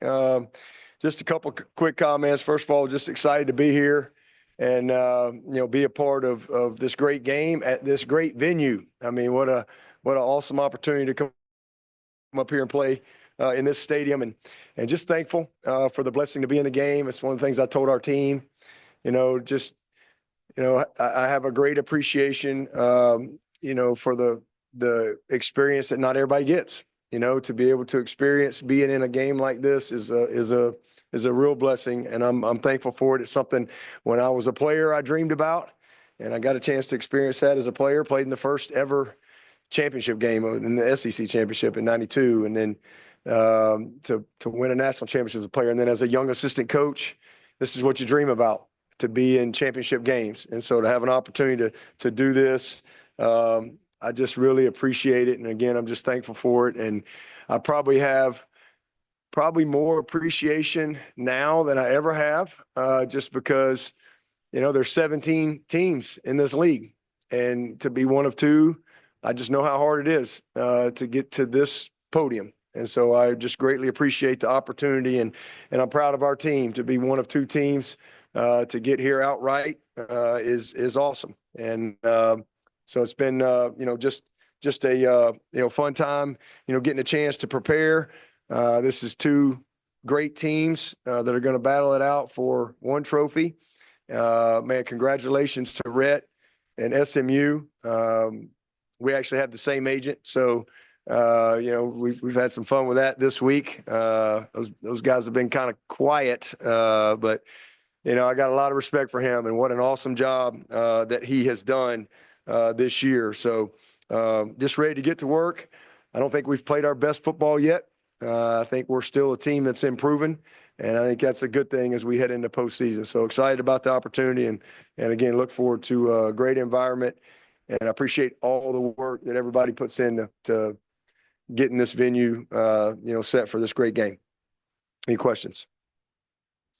Just a couple quick comments. First of all, just excited to be here and, be a part of this great game at this great venue. I mean, what an awesome opportunity to come up here and play in this stadium, and just thankful for the blessing to be in the game. It's one of the things I told our team, I have a great appreciation, for the experience that not everybody gets. To be able to experience being in a game like this is a real blessing, and I'm thankful for it. It's something when I was a player I dreamed about, and I got a chance to experience that as a player. Played in the first ever championship game in the SEC Championship in '92, and then to win a national championship as a player, and then as a young assistant coach, this is what you dream about, to be in championship games. And so to have an opportunity to do this, I just really appreciate it. And again, I'm just thankful for it. And I probably have more appreciation now than I ever have, just because, there's 17 teams in this league, and to be one of two, I just know how hard it is to get to this podium. And so I just greatly appreciate the opportunity, and I'm proud of our team to be one of two teams to get here outright is awesome. And so it's been just a fun time, getting a chance to prepare. This is two great teams that are going to battle it out for one trophy. Man, congratulations to Rhett and SMU. We actually have the same agent, so we've had some fun with that this week. Those guys have been kind of quiet, but I got a lot of respect for him, and what an awesome job that he has done this year. So just ready to get to work. I don't think we've played our best football yet. I think we're still a team that's improving, and I think that's a good thing as we head into postseason. So excited about the opportunity, and again, look forward to a great environment, and I appreciate all the work that everybody puts in to getting this venue, set for this great game. Any questions?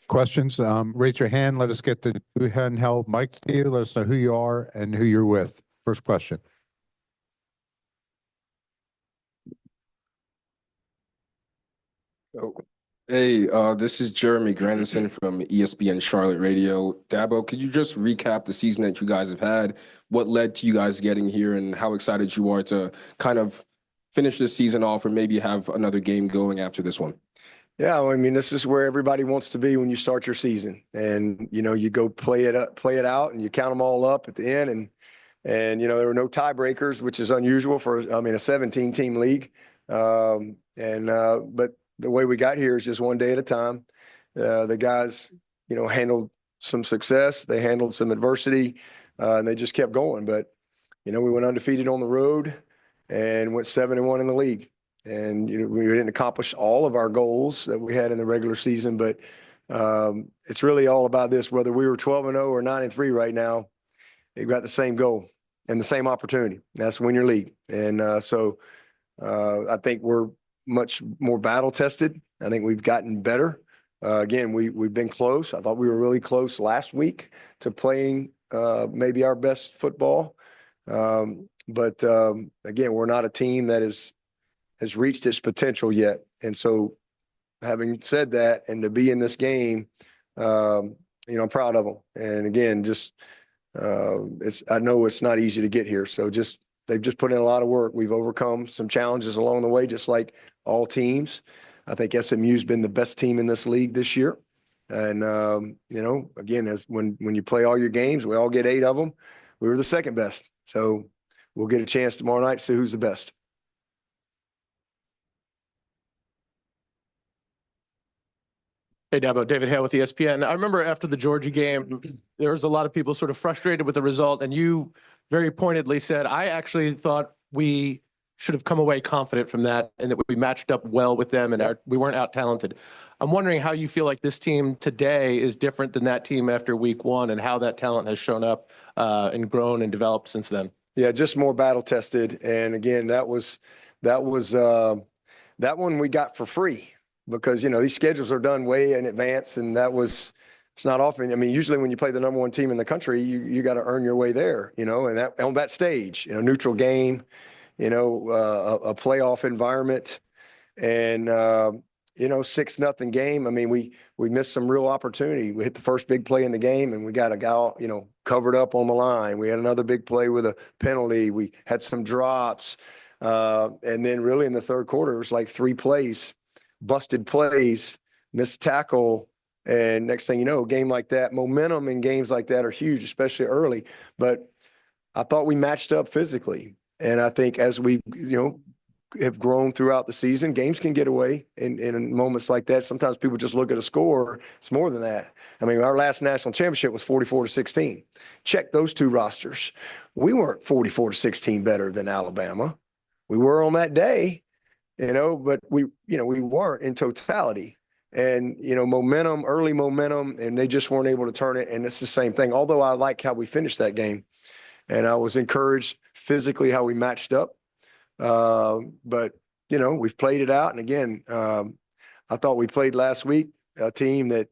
Questions? Raise your hand. Let us get the handheld mic to you. Let us know who you are and who you're with. First question. Oh. Hey, this is Jeremy Grandison from ESPN Charlotte Radio. Dabo, could you just recap the season that you guys have had? What led to you guys getting here, and how excited you are to kind of finish this season off, or maybe have another game going after this one? Yeah, I mean, this is where everybody wants to be when you start your season, and you go play it out, and you count them all up at the end, and there were no tiebreakers, which is unusual for a 17-team league, but the way we got here is just one day at a time. The guys, handled some success, they handled some adversity, and they just kept going. But we went undefeated on the road and went 7-1 in the league. And we didn't accomplish all of our goals that we had in the regular season, but it's really all about this. Whether we were 12-0 or 9-3 right now, they've got the same goal and the same opportunity. That's to win your league. And so I think we're much more battle tested. I think we've gotten better. Again, we've been close. I thought we were really close last week to playing maybe our best football. But again, we're not a team that has reached its potential yet. And so having said that, and to be in this game, I'm proud of them. And again, I know it's not easy to get here. So they've just put in a lot of work. We've overcome some challenges along the way, just like all teams. I think SMU's been the best team in this league this year. And, again, when you play all your games, we all get 8 of them. We were the second best. So we'll get a chance tomorrow night to see who's the best. Hey, Dabo, David Hale with ESPN. I remember after the Georgia game, there was a lot of people sort of frustrated with the result, and you very pointedly said, I actually thought we should have come away confident from that, and that we matched up well with them, and we weren't out-talented. I'm wondering how you feel like this team today is different than that team after week one, and how that talent has shown up and grown and developed since then. Yeah, just more battle-tested. And again, that one we got for free. Because, these schedules are done way in advance, and it's not often. I mean, usually when you play the number one team in the country, you got to earn your way there, and on that stage, neutral game, a playoff environment. And, 6-0 game. I mean, we missed some real opportunity. We hit the first big play in the game, and we got a guy, covered up on the line. We had another big play with a penalty. We had some drops. And then really in the third quarter, it was like 3 plays, busted plays, missed tackle. And next thing you know, a game like that, momentum in games like that are huge, especially early. But I thought we matched up physically. And I think as we, have grown throughout the season, games can get away in moments like that. Sometimes people just look at a score. It's more than that. I mean, our last national championship was 44-16. Check those 2 rosters. We weren't 44-16 better than Alabama. We were on that day, but we weren't in totality. And, momentum, early momentum, and they just weren't able to turn it. And it's the same thing. Although I like how we finished that game, and I was encouraged physically how we matched up. But, we've played it out. And again, I thought we played last week a team that,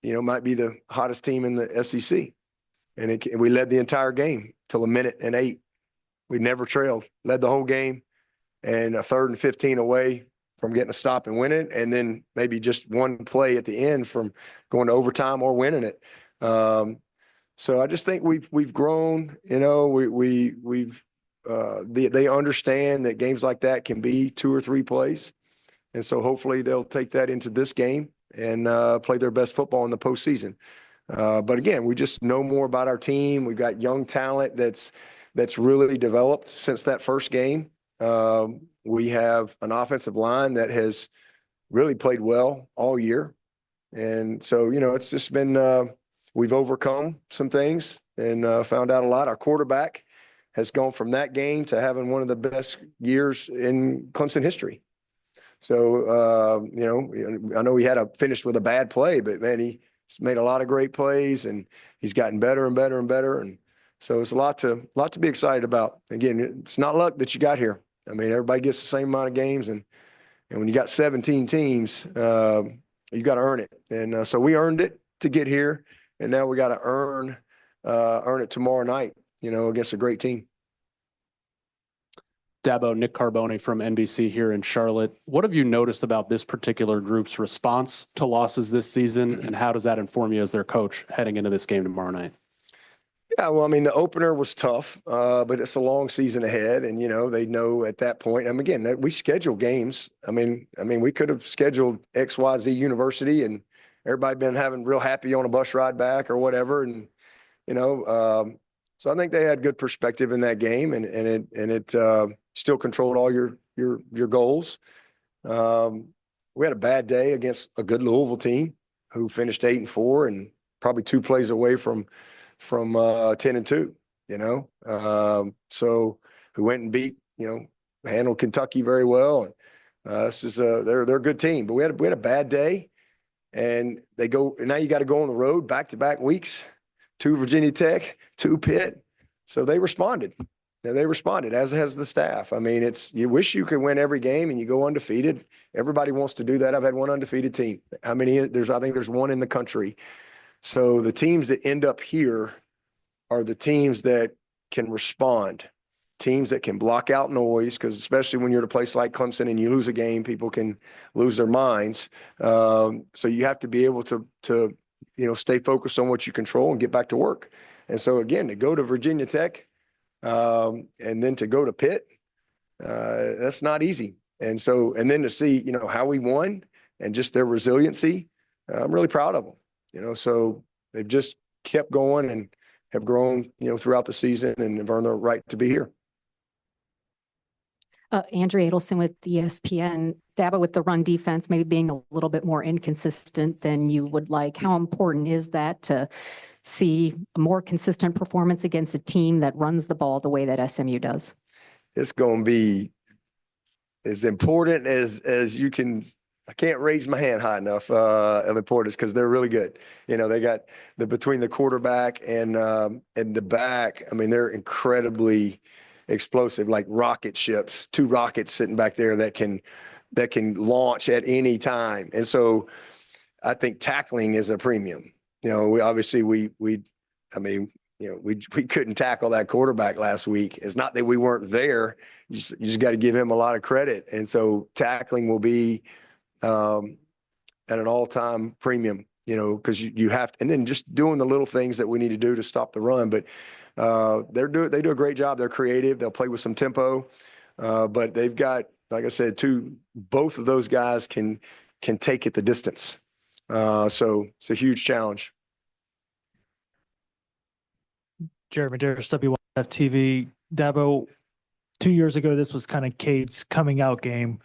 might be the hottest team in the SEC. And we led the entire game till 1:08. We never trailed, led the whole game, and a 3rd and 15 away from getting a stop and winning, and then maybe just one play at the end from going to overtime or winning it. So I just think we've grown. They understand that games like that can be 2 or 3 plays, and so hopefully they'll take that into this game and play their best football in the postseason. But again, we just know more about our team. We've got young talent that's really developed since that first game. We have an offensive line that has really played well all year. And so, it's just been, we've overcome some things and found out a lot. Our quarterback has gone from that game to having one of the best years in Clemson history. So, I know he finished with a bad play, but man, he's made a lot of great plays, and he's gotten better and better and better. And so it's a lot to be excited about. Again, it's not luck that you got here. I mean, everybody gets the same amount of games, and when you got 17 teams, you got to earn it. And so we earned it to get here, and now we got to earn it tomorrow night, against a great team. Dabo, Nick Carboni from NBC here in Charlotte. What have you noticed about this particular group's response to losses this season, and how does that inform you as their coach heading into this game tomorrow night? Yeah, well, I mean, the opener was tough, but it's a long season ahead, and they know at that point. And again, we schedule games. I mean, we could have scheduled XYZ University, and everybody been having real happy on a bus ride back or whatever, and so I think they had good perspective in that game, and it still controlled all your goals. We had a bad day against a good Louisville team who finished 8-4 and probably 2 plays away from 10-2, so who went and beat, handled Kentucky very well. And this is they're a good team, but we had a bad day, and now you got to go on the road back-to-back weeks, 2 Virginia Tech, 2 Pitt. So they responded. And they responded, as has the staff. I mean, you wish you could win every game and you go undefeated. Everybody wants to do that. I've had one undefeated team. How many? I think there's 1 in the country. So the teams that end up here are the teams that can respond, teams that can block out noise, because especially when you're at a place like Clemson and you lose a game, people can lose their minds. So you have to be able to stay focused on what you control and get back to work. And so again, to go to Virginia Tech and then to go to Pitt, that's not easy. And then to see, how we won and just their resiliency, I'm really proud of them. So they've just kept going and have grown, throughout the season and have earned the right to be here. Andrea Adelson with ESPN. Dabo, with the run defense maybe being a little bit more inconsistent than you would like, how important is that to see a more consistent performance against a team that runs the ball the way that SMU does? It's going to be as important as you can. I can't raise my hand high enough of importance, because they're really good. They got between the quarterback and the back. I mean, they're incredibly explosive, like rocket ships, 2 rockets sitting back there that can launch at any time. And so I think tackling is a premium. We obviously we couldn't tackle that quarterback last week. It's not that we weren't there. You just got to give him a lot of credit. And so tackling will be at an all-time premium, because you have to, and then just doing the little things that we need to do to stop the run. But they do a great job. They're creative. They'll play with some tempo, but they've got, like I said, both of those guys can take it the distance. So it's a huge challenge. Jeremy Darris, WFTV. Dabo, 2 years ago, this was kind of Kade's coming out game.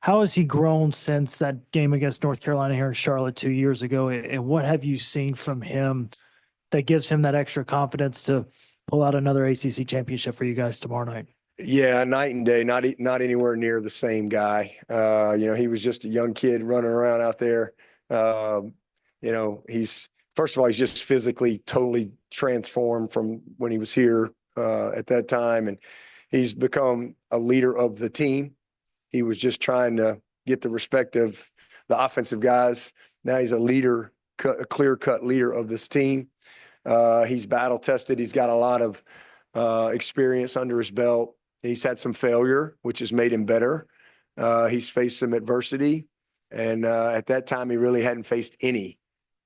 How has he grown since that game against North Carolina here in Charlotte 2 years ago? And what have you seen from him that gives him that extra confidence to pull out another ACC championship for you guys tomorrow night? Yeah, night and day, not anywhere near the same guy. He was just a young kid running around out there. He's, first of all, he's just physically totally transformed from when he was here at that time. And he's become a leader of the team. He was just trying to get the respect of the offensive guys. Now he's a leader, a clear-cut leader of this team. He's battle-tested. He's got a lot of experience under his belt. He's had some failure, which has made him better. He's faced some adversity. And at that time, he really hadn't faced any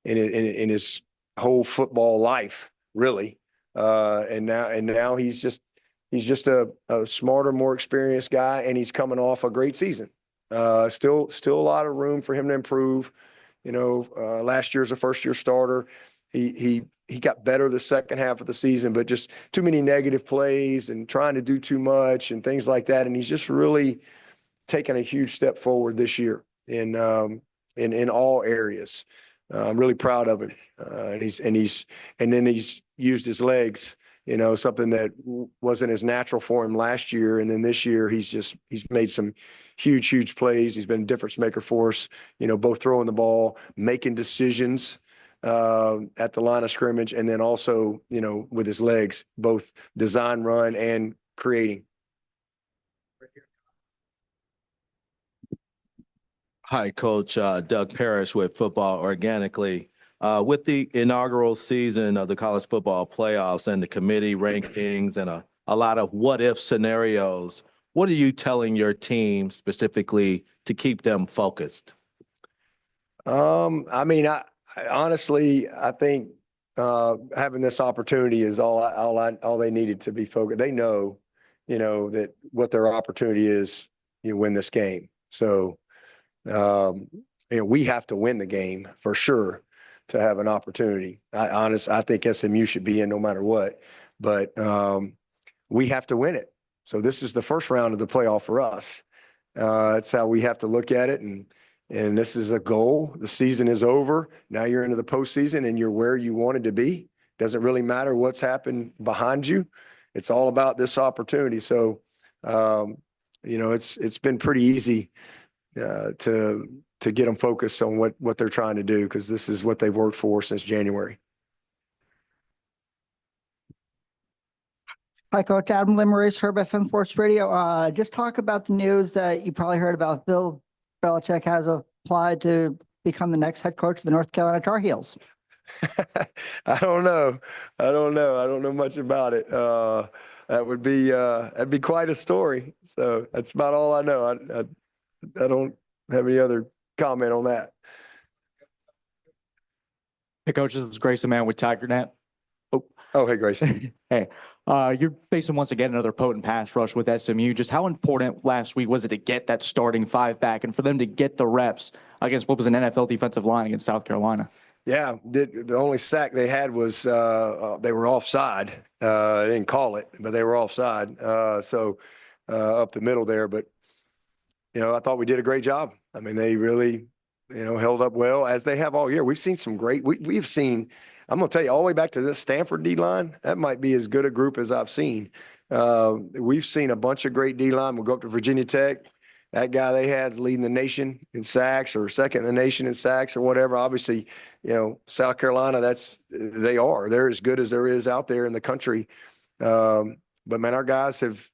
in his whole football life, really. And now he's just a smarter, more experienced guy, and he's coming off a great season. Still a lot of room for him to improve. Last year's a first-year starter. He got better the second half of the season, but just too many negative plays and trying to do too much and things like that. And he's just really taken a huge step forward this year in all areas. I'm really proud of him. And then he's used his legs, something that wasn't as natural for him last year. And then this year he's made some huge plays. He's been a difference maker for us, both throwing the ball, making decisions at the line of scrimmage, and then also, with his legs, both design, run, and creating. Hi, Coach. Doug Parrish with Football Organically. With the inaugural season of the college football playoffs and the committee rankings and a lot of what-if scenarios, what are you telling your team specifically to keep them focused? Honestly, I think having this opportunity is all they needed to be focused. They know, that what their opportunity is, win this game. So, we have to win the game for sure to have an opportunity. I think SMU should be in no matter what, but we have to win it. So this is the first round of the playoff for us. That's how we have to look at it. And this is a goal. The season is over. Now you're into the postseason and you're where you wanted to be. Doesn't really matter what's happened behind you. It's all about this opportunity. So, it's been pretty easy to get them focused on what they're trying to do, because this is what they've worked for since January. Hi, Coach. Adam Limeris, Herb FM Sports Radio. Just talk about the news that you probably heard about. Bill Belichick has applied to become the next head coach of the North Carolina Tar Heels. I don't know. I don't know much about it. That'd be quite a story. So that's about all I know. I don't have any other comment on that. Hey, Coach, this is Grayson Mann with TigerNet. Oh, hey, Grayson. Hey, you're facing once again another potent pass rush with SMU. Just how important last week was it to get that starting five back and for them to get the reps against what was an NFL defensive line against South Carolina? Yeah, the only sack they had was they were offside. They didn't call it, but they were offside. So up the middle there. But, I thought we did a great job. I mean, they really, held up well, as they have all year. We've seen some great – we've seen – I'm going to tell you, all the way back to this Stanford D-line, that might be as good a group as I've seen. We've seen a bunch of great D-line. We'll go up to Virginia Tech. That guy they had is leading the nation in sacks, or second in the nation in sacks, or whatever. Obviously, South Carolina, they're as good as there is out there in the country. But, man, our guys have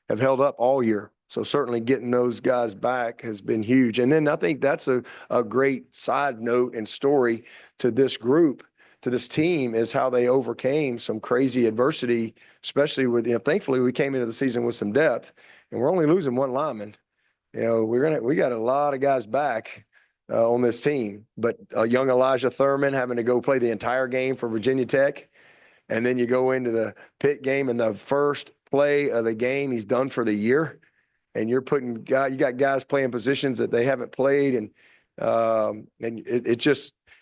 held up all year. So certainly getting those guys back has been huge. And then I think that's a great side note and story to this group, to this team, is how they overcame some crazy adversity, especially with, thankfully we came into the season with some depth, and we're only losing one lineman. We got a lot of guys back on this team. But young Elijah Thurman having to go play the entire game for Virginia Tech. And then you go into the Pitt game, and the first play of the game, he's done for the year. And you're you got guys playing positions that they haven't played. And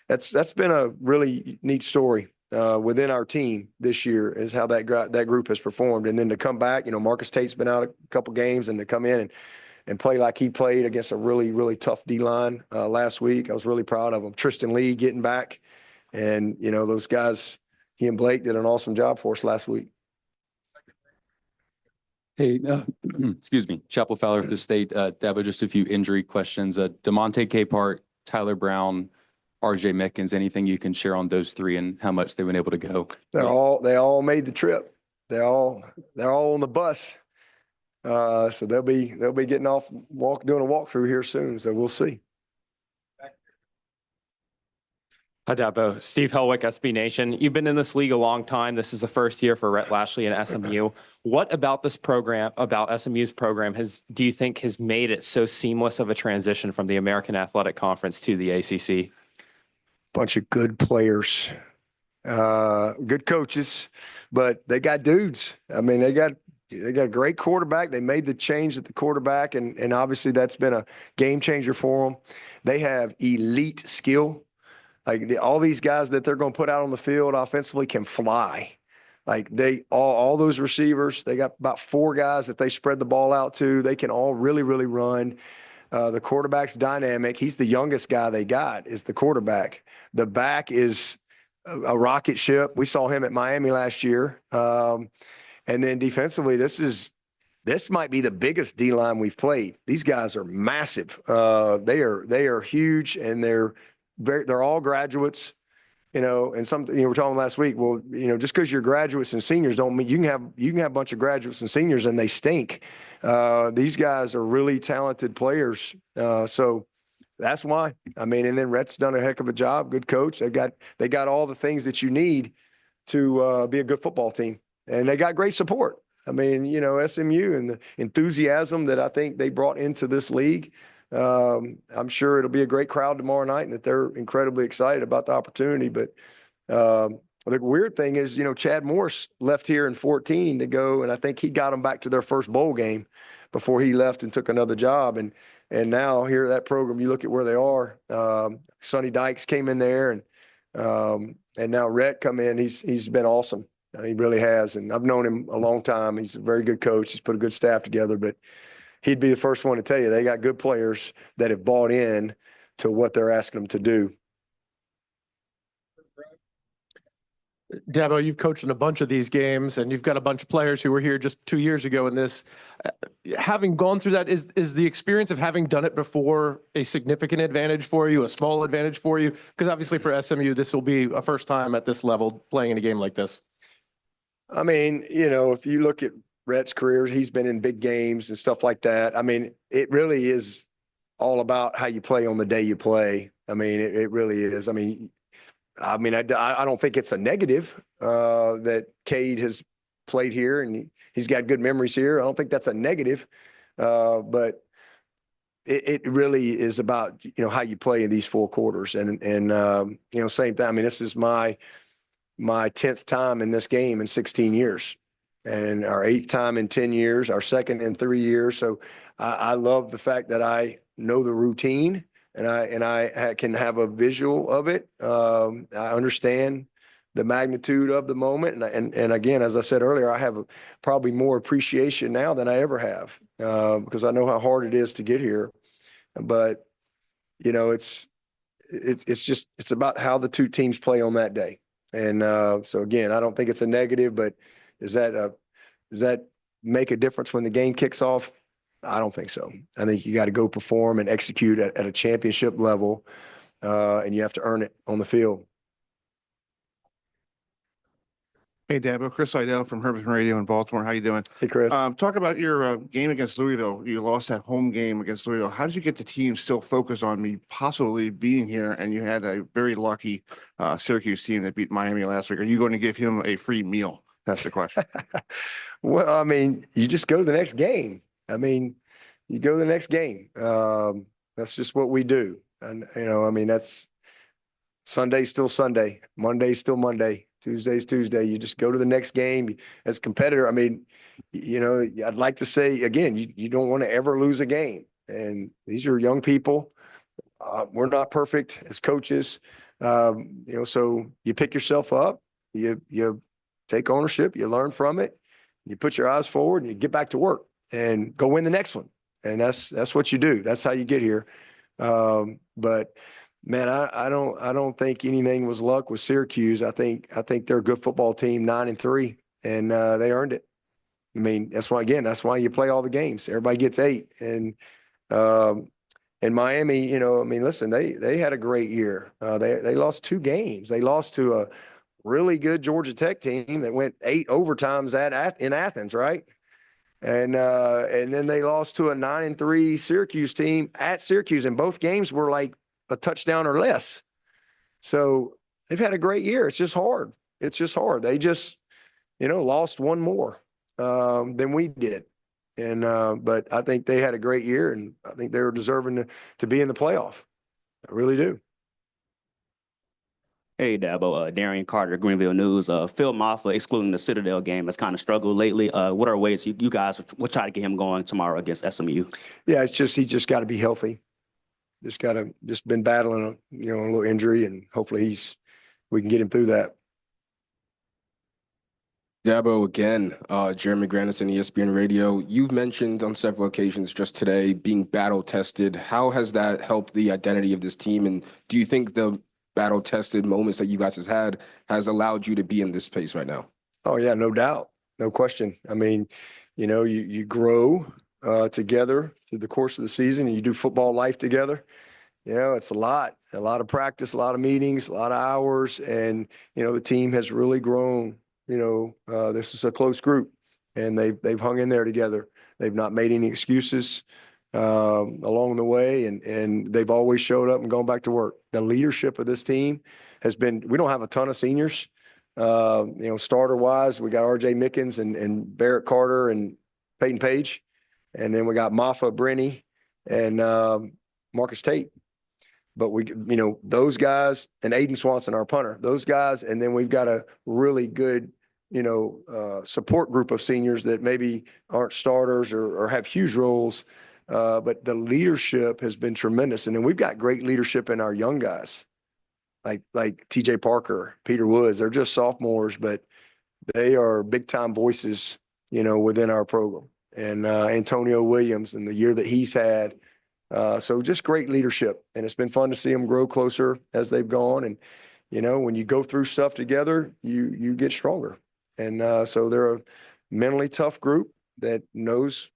that's been a really neat story within our team this year, is how that group has performed. And then to come back, Marcus Tate's been out a couple games, and to come in and play like he played against a really, really tough D-line last week. I was really proud of him. Tristan Lee getting back, and, those guys, he and Blake did an awesome job for us last week. Hey, excuse me, Chapel Fowler for the state. Dabo, just a few injury questions. DeMonte Capehart, Tyler Brown, RJ Mickens, anything you can share on those three and how much they've been able to go? They all made the trip. They're all on the bus. So they'll be getting off, doing a walkthrough here soon. So we'll see. Hi, Dabo. Steve Helwick, SB Nation. You've been in this league a long time. This is the first year for Rhett Lashley and SMU. What about this program, about SMU's program, do you think has made it so seamless of a transition from the American Athletic Conference to the ACC? Bunch of good players, good coaches, but they got dudes. I mean, they got a great quarterback. They made the change at the quarterback, and obviously that's been a game changer for them. They have elite skill. Like all these guys that they're going to put out on the field offensively can fly. Like all those receivers, they got about 4 guys that they spread the ball out to. They can all really, really run. The quarterback's dynamic. He's the youngest guy they got, is the quarterback. The back is a rocket ship. We saw him at Miami last year. And then defensively, this might be the biggest D-line we've played. These guys are massive. They are huge, and they're all graduates, and we're talking last week. Well, just because you're graduates and seniors don't mean you can have a bunch of graduates and seniors and they stink. These guys are really talented players. So that's why. I mean, and then Rhett's done a heck of a job. Good coach. They got all the things that you need to be a good football team, and they got great support. I mean, SMU and the enthusiasm that I think they brought into this league. I'm sure it'll be a great crowd tomorrow night, and that they're incredibly excited about the opportunity. But the weird thing is, Chad Morris left here in 2014 to go, and I think he got them back to their first bowl game before he left and took another job. And now here at that program, you look at where they are. Sonny Dykes came in there, and now Rhett come in. He's been awesome. He really has, and I've known him a long time. He's a very good coach. He's put a good staff together, but he'd be the first one to tell you they got good players that have bought in to what they're asking them to do. Dabo, you've coached in a bunch of these games, and you've got a bunch of players who were here just 2 years ago in this. Having gone through that, is the experience of having done it before a significant advantage for you, a small advantage for you? Because obviously for SMU, this will be a first time at this level playing in a game like this. I mean, if you look at Rhett's career, he's been in big games and stuff like that. I mean, it really is all about how you play on the day you play. I mean, it really is. I don't think it's a negative that Kade has played here and he's got good memories here. I don't think that's a negative, but it really is about, how you play in these 4 quarters. And same thing. I mean, this is my 10th time in this game in 16 years. And our 8th time in 10 years, our 2nd in 3 years. So I love the fact that I know the routine and I can have a visual of it. I understand the magnitude of the moment. And again, as I said earlier, I have probably more appreciation now than I ever have because I know how hard it is to get here. But, it's about how the 2 teams play on that day. And so again, I don't think it's a negative, but does that make a difference when the game kicks off? I don't think so. I think you got to go perform and execute at a championship level, and you have to earn it on the field. Hey, Dabo, Chris Seidel from Herbison Radio in Baltimore. How you doing? Hey, Chris. Talk about your game against Louisville. You lost that home game against Louisville. How did you get the team still focused on me possibly being here? And you had a very lucky Syracuse team that beat Miami last week. Are you going to give him a free meal? That's the question. Well, I mean, you just go to the next game. I mean, you go to the next game. That's just what we do. And, I mean, that's Sunday's still Sunday, Monday's still Monday, Tuesday's Tuesday. You just go to the next game as a competitor. I mean, I'd like to say again, you don't want to ever lose a game. And these are young people. We're not perfect as coaches. So you pick yourself up, you take ownership, you learn from it, you put your eyes forward and you get back to work and go win the next one. And that's what you do. That's how you get here. But man, I don't think anything was luck with Syracuse. I think they're a good football team, 9-3, and they earned it. I mean, that's why you play all the games. Everybody gets 8. And Miami, listen, they had a great year. They lost 2 games. They lost to a really good Georgia Tech team that went 8 overtimes in Athens, right? And then they lost to a 9-3 Syracuse team at Syracuse, and both games were like a touchdown or less. So they've had a great year. It's just hard. They just, lost one more than we did. And but I think they had a great year, and I think they were deserving to be in the playoff. I really do. Hey, Dabo, Darian Carter, Greenville News. Phil Maffa, excluding the Citadel game, has kind of struggled lately. What are ways you guys will try to get him going tomorrow against SMU? Yeah, he's just got to be healthy. Just been battling a little injury, and hopefully we can get him through that. Dabo, again, Jeremy Grandison, ESPN Radio. You've mentioned on several occasions just today being battle tested. How has that helped the identity of this team? And do you think the battle tested moments that you guys has allowed you to be in this space right now? Oh yeah, no doubt. No question. I mean, you grow together through the course of the season, and you do football life together. It's a lot of practice, a lot of meetings, a lot of hours. And, the team has really grown. This is a close group, and they've hung in there together. They've not made any excuses along the way, and they've always showed up and gone back to work. The leadership of this team has been, we don't have a ton of seniors, starter wise. We got RJ Mickens and Barrett Carter and Peyton Page. And then we got Maffa Brenny and Marcus Tate. But those guys, and Aiden Swanson, our punter, those guys. And then we've got a really good, support group of seniors that maybe aren't starters or have huge roles. But the leadership has been tremendous. And then we've got great leadership in our young guys, like TJ Parker, Peter Woods. They're just sophomores, but they are big time voices, within our program. And Antonio Williams and the year that he's had. So just great leadership. And it's been fun to see them grow closer as they've gone. And, when you go through stuff together, you get stronger. And so they're a mentally tough group that knows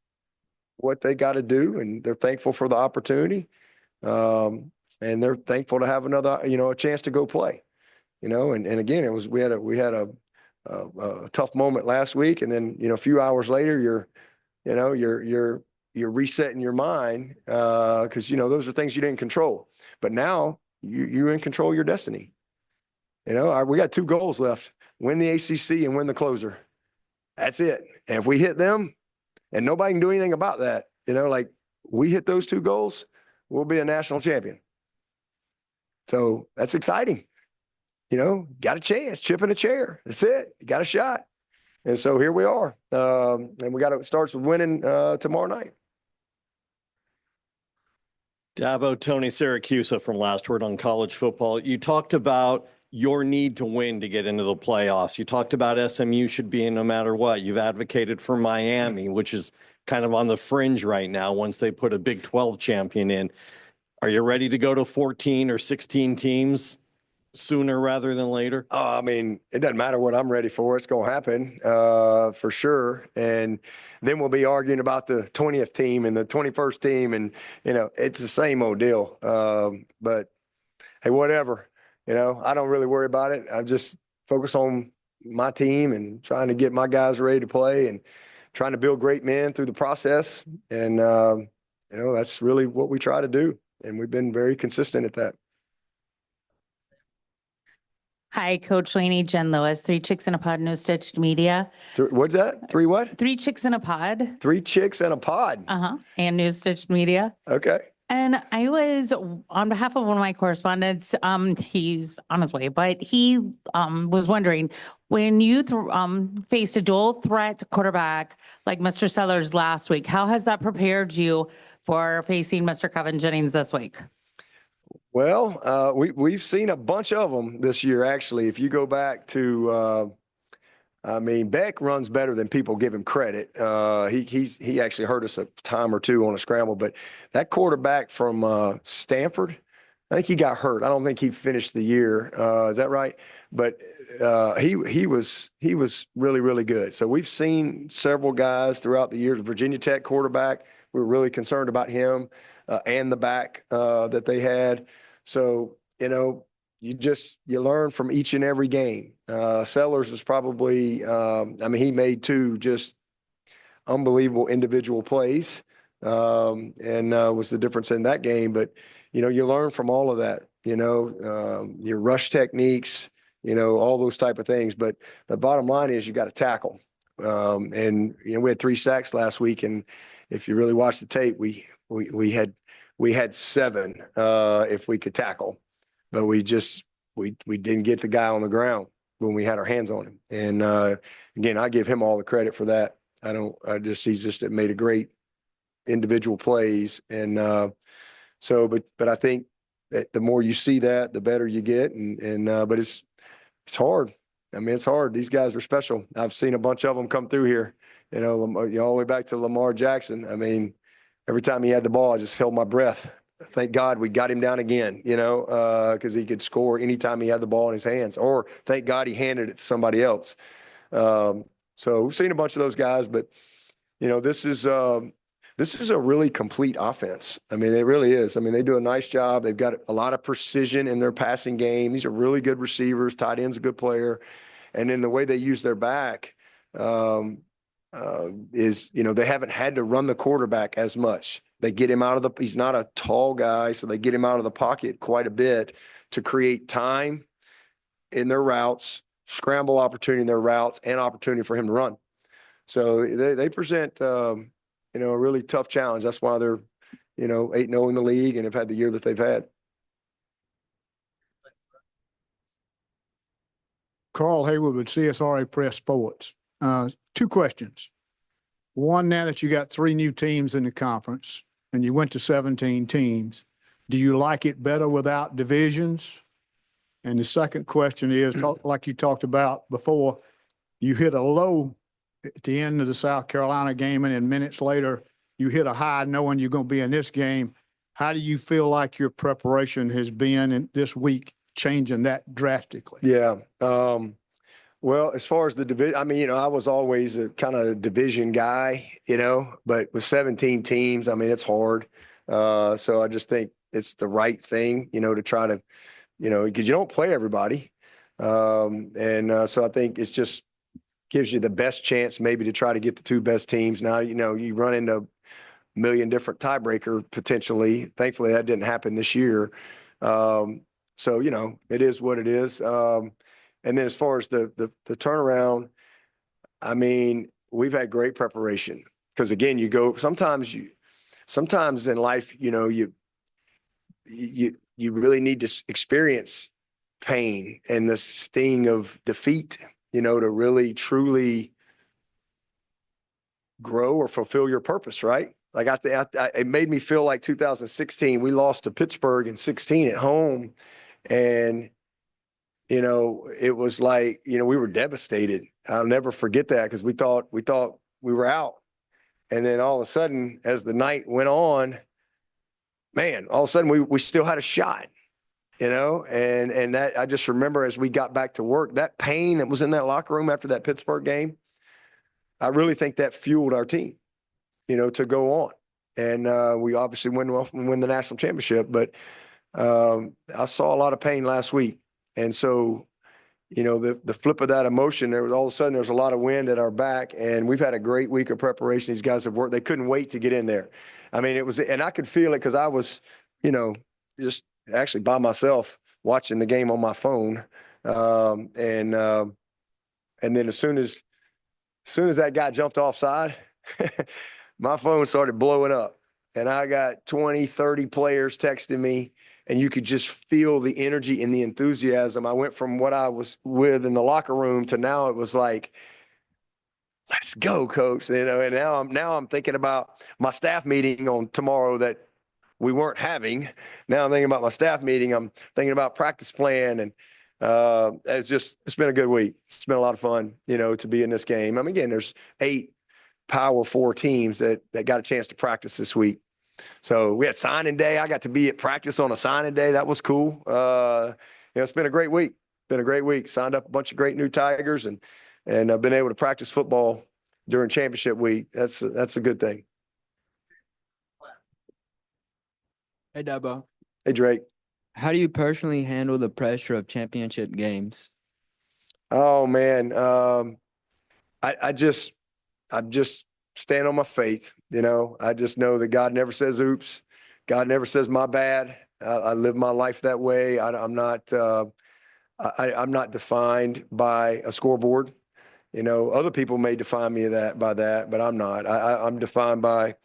what they got to do, and they're thankful for the opportunity. And they're thankful to have another, a chance to go play, and again, we had a tough moment last week. And then, a few hours later, you're resetting your mind because, those are things you didn't control. But now you're in control of your destiny. We got 2 goals left: win the ACC and win the closer. That's it. And if we hit them, and nobody can do anything about that, we hit those 2 goals, we'll be a national champion. So that's exciting. Got a chance, chip in a chair. That's it. You got a shot. And so here we are. And it starts with winning tomorrow night. Dabo, Tony Siracusa from Last Word on College Football. You talked about your need to win to get into the playoffs. You talked about SMU should be in no matter what. You've advocated for Miami, which is kind of on the fringe right now once they put a Big 12 champion in. Are you ready to go to 14 or 16 teams sooner rather than later? I mean, it doesn't matter what I'm ready for. It's going to happen for sure. And then we'll be arguing about the 20th team and the 21st team. And, it's the same old deal. But hey, whatever, I don't really worry about it. I just focus on my team and trying to get my guys ready to play and trying to build great men through the process. And, that's really what we try to do. And we've been very consistent at that. Hi, Coach Laney, Jen Lewis, 3 Chicks in a Pod, No Stitched Media. What's that? 3 what? 3 Chicks in a Pod. 3 Chicks in a Pod. And New Stitched Media. Okay. And I was on behalf of one of my correspondents, he's on his way, but he was wondering, when you faced a dual threat quarterback like Mr. Sellers last week, how has that prepared you for facing Mr. Kevin Jennings this week? Well, we've seen a bunch of them this year, actually. If you go back to, I mean, Beck runs better than people give him credit. He actually hurt us a time or two on a scramble, but that quarterback from Stanford, I think he got hurt. I don't think he finished the year. Is that right? But he was really, really good. So we've seen several guys throughout the years. Virginia Tech quarterback, we were really concerned about him and the back that they had. So, you know, you learn from each and every game. Sellers was probably, I mean, he made two just unbelievable individual plays, and was the difference in that game. But, you know, you learn from all of that, you know, your rush techniques, you know, all those type of things. But the bottom line is you got to tackle. And, you know, we had 3 sacks last week. And if you really watch the tape, we had 7 if we could tackle. But we didn't get the guy on the ground when we had our hands on him. And again, I give him all the credit for that. He's just made a great individual plays. And but I think that the more you see that, the better you get. But it's hard. I mean, it's hard. These guys are special. I've seen a bunch of them come through here, you know, all the way back to Lamar Jackson. I mean, every time he had the ball, I just held my breath. Thank God we got him down again, you know, because he could score anytime he had the ball in his hands, or thank God he handed it to somebody else. So we've seen a bunch of those guys, but, you know, this is a really complete offense. I mean, it really is. I mean, they do a nice job. They've got a lot of precision in their passing game. These are really good receivers. Tight end's a good player. And then the way they use their back is, you know, they haven't had to run the quarterback as much. They get him out of he's not a tall guy, so they get him out of the pocket quite a bit to create time in their routes, scramble opportunity in their routes, and opportunity for him to run. So they present, you know, a really tough challenge. That's why they're, you know, 8-0 in the league and have had the year that they've had. Carl Haywood with CSRA Press Sports. 2 questions. One, now that you got 3 new teams in the conference and you went to 17 teams, do you like it better without divisions? And the second question is, like you talked about before, you hit a low at the end of the South Carolina game, and then minutes later, you hit a high knowing you're going to be in this game. How do you feel like your preparation has been in this week, changing that drastically? Yeah. Well, as far as the division, I mean, you know, I was always a kind of division guy, you know, but with 17 teams, I mean, it's hard. So I just think it's the right thing, you know, to try to, you know, because you don't play everybody. So I think it's just gives you the best chance maybe to try to get the 2 best teams. Now, you know, you run into a million different tiebreaker potentially. Thankfully, that didn't happen this year. So, you know, it is what it is. And then as far as the turnaround, I mean, we've had great preparation because again, you go, sometimes in life, you know, you really need to experience pain and the sting of defeat, you know, to really truly grow or fulfill your purpose. Right. Like it made me feel like 2016, we lost to Pittsburgh in 16 at home. And, you know, it was like, you know, we were devastated. I'll never forget that because we thought we were out. And then all of a sudden, as the night went on, man, all of a sudden we still had a shot, you know, and that I just remember as we got back to work, that pain that was in that locker room after that Pittsburgh game, I really think that fueled our team, you know, to go on. And we obviously win the national championship, but I saw a lot of pain last week. And so, you know, the flip of that emotion, there was all of a sudden, there's a lot of wind at our back, and we've had a great week of preparation. These guys have worked. They couldn't wait to get in there. I mean, and I could feel it because I was, you know, just actually by myself watching the game on my phone. And then as soon as that guy jumped offside, my phone started blowing up. and I got 20, 30 players texting me, and you could just feel the energy and the enthusiasm. I went from what I was with in the locker room to now it was like, let's go, coach. You know, and now I'm thinking about my staff meeting on tomorrow that we weren't having. Now I'm thinking about my staff meeting. I'm thinking about practice plan, and it's been a good week. It's been a lot of fun, you know, to be in this game. I mean, again, there's 8 Power 4 teams that got a chance to practice this week. So we had signing day. I got to be at practice on a signing day. That was cool. You know, it's been a great week. Been a great week. Signed up a bunch of great new Tigers, and I've been able to practice football during championship week. That's a good thing. Hey, Dabo. Hey, Drake. How do you personally handle the pressure of championship games? Oh man. I just stand on my faith. You know, I just know that God never says oops. God never says my bad. I live my life that way. I'm not defined by a scoreboard. You know, other people may define me by that, but I'm not. I'm defined by,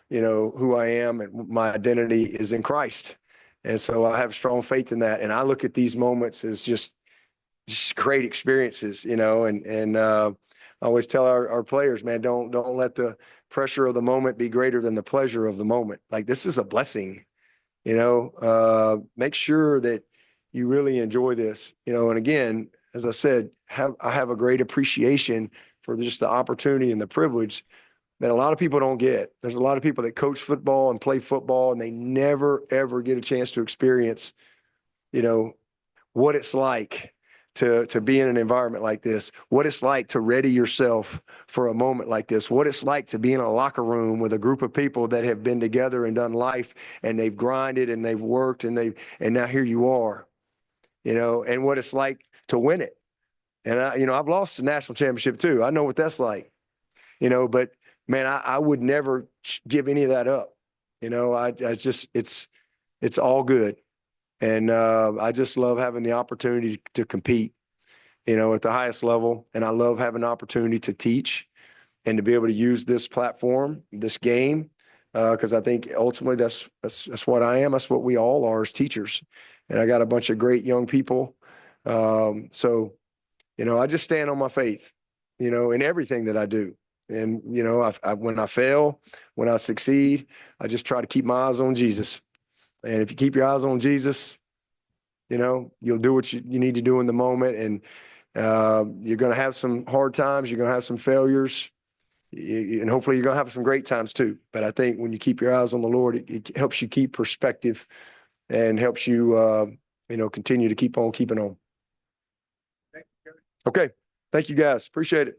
you know, who I am, and my identity is in Christ. And so I have strong faith in that. And I look at these moments as just great experiences, you know, and I always tell our players, man, don't let the pressure of the moment be greater than the pleasure of the moment. Like, this is a blessing, you know. Make sure that you really enjoy this, you know. And again, as I said, I have a great appreciation for just the opportunity and the privilege that a lot of people don't get. There's a lot of people that coach football and play football, and they never, ever get a chance to experience, you know, what it's like to be in an environment like this, what it's like to ready yourself for a moment like this, what it's like to be in a locker room with a group of people that have been together and done life, and they've grinded and they've worked, and now here you are, you know, and what it's like to win it. And you know, I've lost the national championship too. I know what that's like, you know, but man, I would never give any of that up. You know, I just, it's all good. And I just love having the opportunity to compete, you know, at the highest level. And I love having the opportunity to teach and to be able to use this platform, this game, because I think ultimately that's what I am. That's what we all are as teachers. And I got a bunch of great young people. So, you know, I just stand on my faith, you know, in everything that I do. And, you know, when I fail, when I succeed, I just try to keep my eyes on Jesus. And if you keep your eyes on Jesus, you know, you'll do what you need to do in the moment. And you're going to have some hard times. You're going to have some failures. And hopefully you're going to have some great times too. But I think when you keep your eyes on the Lord, it helps you keep perspective and helps you, you know, continue to keep on keeping on. Okay. Thank you guys. Appreciate it.